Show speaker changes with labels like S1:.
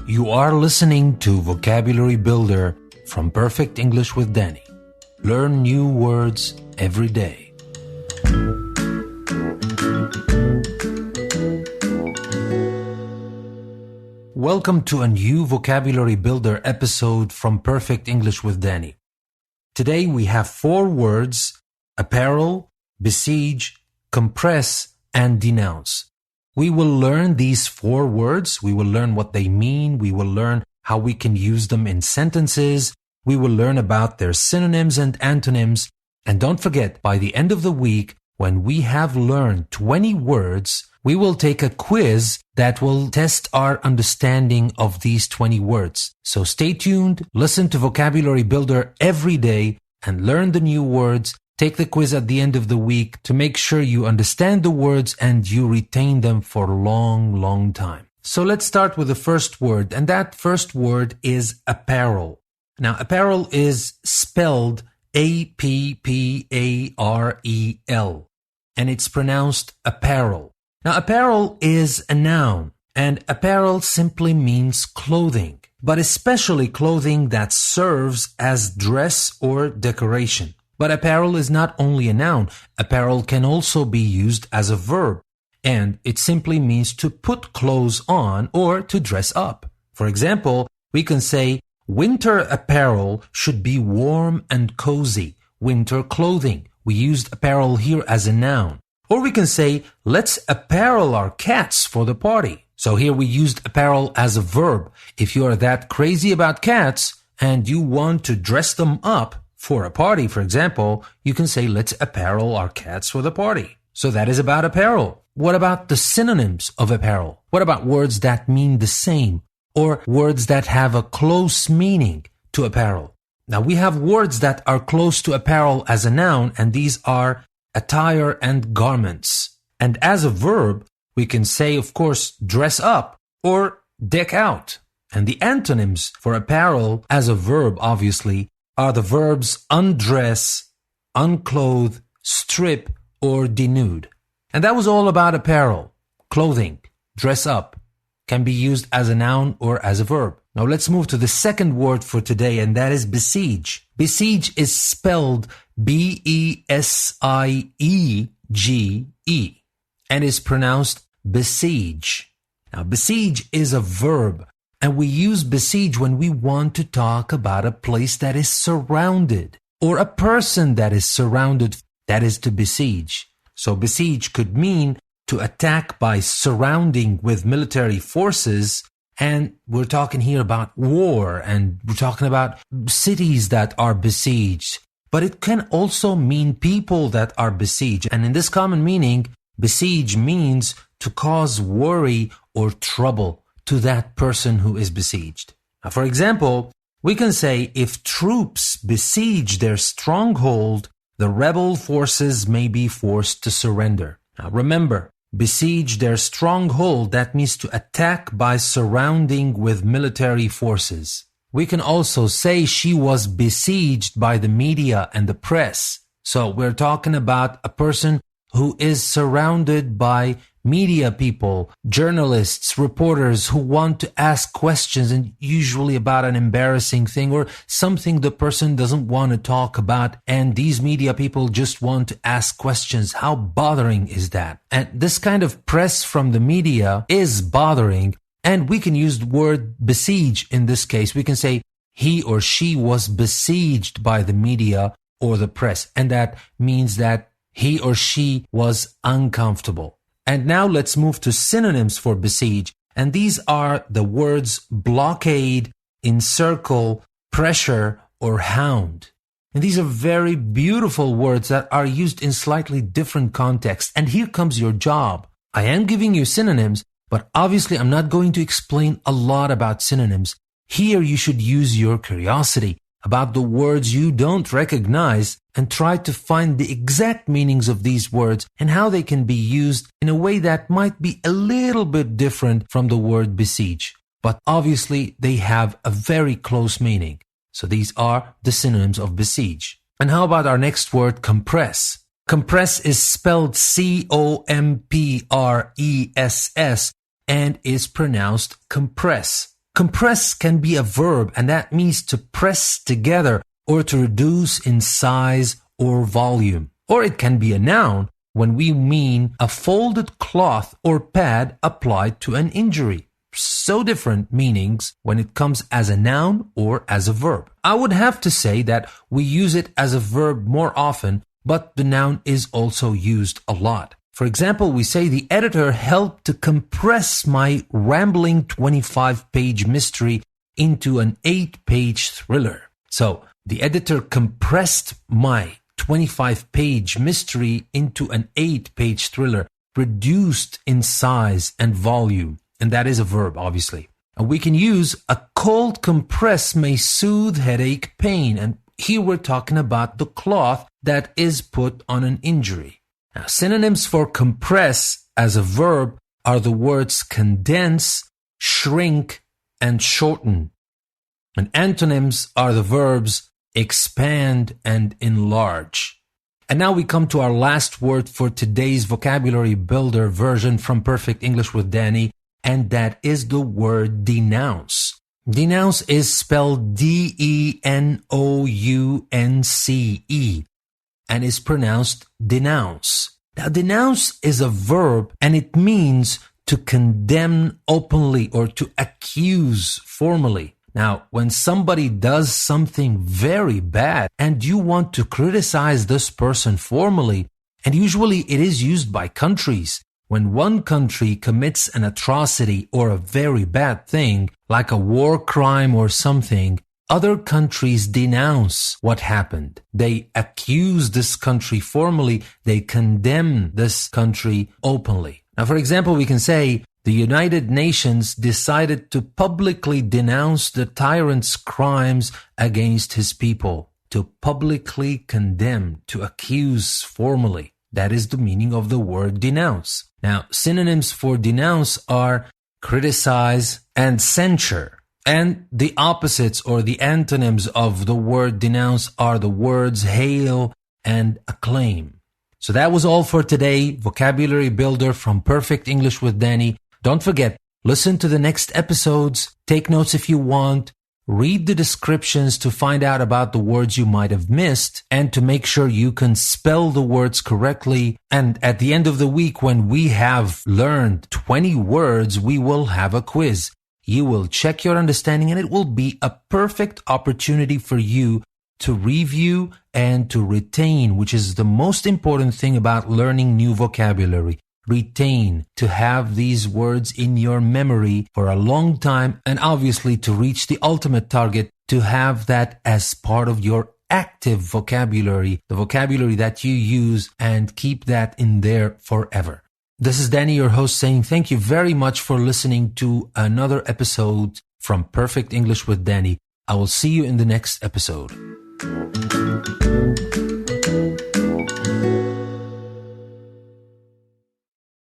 S1: You are listening to Vocabulary Builder from Perfect English with Danny. Learn new words every day. Welcome to a new Vocabulary Builder episode from Perfect English with Danny. Today we have 4 words: apparel, besiege, compress, and denounce. We will learn these 4 words. We will learn what they mean. We will learn how we can use them in sentences. We will learn about their synonyms and antonyms. And don't forget, by the end of the week, when we have learned 20 words, we will take a quiz that will test our understanding of these 20 words. So stay tuned, listen to Vocabulary Builder every day, and learn the new words. Take the quiz at the end of the week to make sure you understand the words and you retain them for a long, long time. So let's start with the first word, and that first word is apparel. Now, apparel is spelled A-P-P-A-R-E-L, and it's pronounced apparel. Now, apparel is a noun, and apparel simply means clothing, but especially clothing that serves as dress or decoration. But apparel is not only a noun. Apparel can also be used as a verb, and it simply means to put clothes on or to dress up. For example, we can say, winter apparel should be warm and cozy. Winter clothing. We used apparel here as a noun. Or we can say, let's apparel our cats for the party. So here we used apparel as a verb. If you are that crazy about cats and you want to dress them up for a party, for example, you can say, let's apparel our cats for the party. So that is about apparel. What about the synonyms of apparel? What about words that mean the same, or words that have a close meaning to apparel? Now, we have words that are close to apparel as a noun, and these are attire and garments. And as a verb, we can say, of course, dress up or deck out. And the antonyms for apparel as a verb, obviously, are the verbs undress, unclothe, strip, or denude. And that was all about apparel. Clothing, dress up, can be used as a noun or as a verb. Now let's move to the second word for today, and that is besiege. Besiege is spelled B-E-S-I-E-G-E and is pronounced besiege. Now, besiege is a verb, and we use besiege when we want to talk about a place that is surrounded or a person that is surrounded, that is to besiege. So besiege could mean to attack by surrounding with military forces, and we're talking here about war, and we're talking about cities that are besieged. But it can also mean people that are besieged. And in this common meaning, besiege means to cause worry or trouble to that person who is besieged. Now, for example, we can say, if troops besiege their stronghold, the rebel forces may be forced to surrender. Now, remember, besiege their stronghold, that means to attack by surrounding with military forces. We can also say she was besieged by the media and the press. So we're talking about a person who is surrounded by media people, journalists, reporters who want to ask questions, and usually about an embarrassing thing or something the person doesn't want to talk about, and these media people just want to ask questions. How bothering is that? And this kind of press from the media is bothering, and we can use the word besiege in this case. We can say he or she was besieged by the media or the press, and that means that he or she was uncomfortable. And now let's move to synonyms for besiege. And these are the words blockade, encircle, pressure, or hound. And these are very beautiful words that are used in slightly different contexts. And here comes your job. I am giving you synonyms, but obviously I'm not going to explain a lot about synonyms. Here you should use your curiosity about the words you don't recognize and try to find the exact meanings of these words and how they can be used in a way that might be a little bit different from the word besiege. But obviously they have a very close meaning. So these are the synonyms of besiege. And how about our next word, compress? Compress is spelled C-O-M-P-R-E-S-S and is pronounced compress. Compress can be a verb, and that means to press together or to reduce in size or volume. Or it can be a noun when we mean a folded cloth or pad applied to an injury. So different meanings when it comes as a noun or as a verb. I would have to say that we use it as a verb more often, but the noun is also used a lot. For example, we say the editor helped to compress my rambling 25-page mystery into an 8-page thriller. So the editor compressed my 25-page mystery into an 8-page thriller, reduced in size and volume. And that is a verb, obviously. And we can use a cold compress may soothe headache pain. And here we're talking about the cloth that is put on an injury. Now, synonyms for compress as a verb are the words condense, shrink, and shorten. And antonyms are the verbs expand and enlarge. And now we come to our last word for today's vocabulary builder version from Perfect English with Danny, and that is the word denounce. Denounce is spelled D-E-N-O-U-N-C-E and is pronounced denounce. Now, denounce is a verb and it means to condemn openly or to accuse formally. Now, when somebody does something very bad and you want to criticize this person formally, and usually it is used by countries, when one country commits an atrocity or a very bad thing, like a war crime or something, other countries denounce what happened. They accuse this country formally. They condemn this country openly. Now, for example, we can say the United Nations decided to publicly denounce the tyrant's crimes against his people. To publicly condemn, to accuse formally. That is the meaning of the word denounce. Now, synonyms for denounce are criticize and censure. And the opposites or the antonyms of the word denounce are the words hail and acclaim. So that was all for today. Vocabulary Builder from Perfect English with Danny. Don't forget, listen to the next episodes. Take notes if you want. Read the descriptions to find out about the words you might have missed and to make sure you can spell the words correctly. And at the end of the week, when we have learned 20 words, we will have a quiz. You will check your understanding and it will be a perfect opportunity for you to review and to retain, which is the most important thing about learning new vocabulary. Retain, to have these words in your memory for a long time, and obviously to reach the ultimate target, to have that as part of your active vocabulary, the vocabulary that you use, and keep that in there forever. This is Danny, your host, saying thank you very much for listening to another episode from Perfect English with Danny. I will see you in the next episode.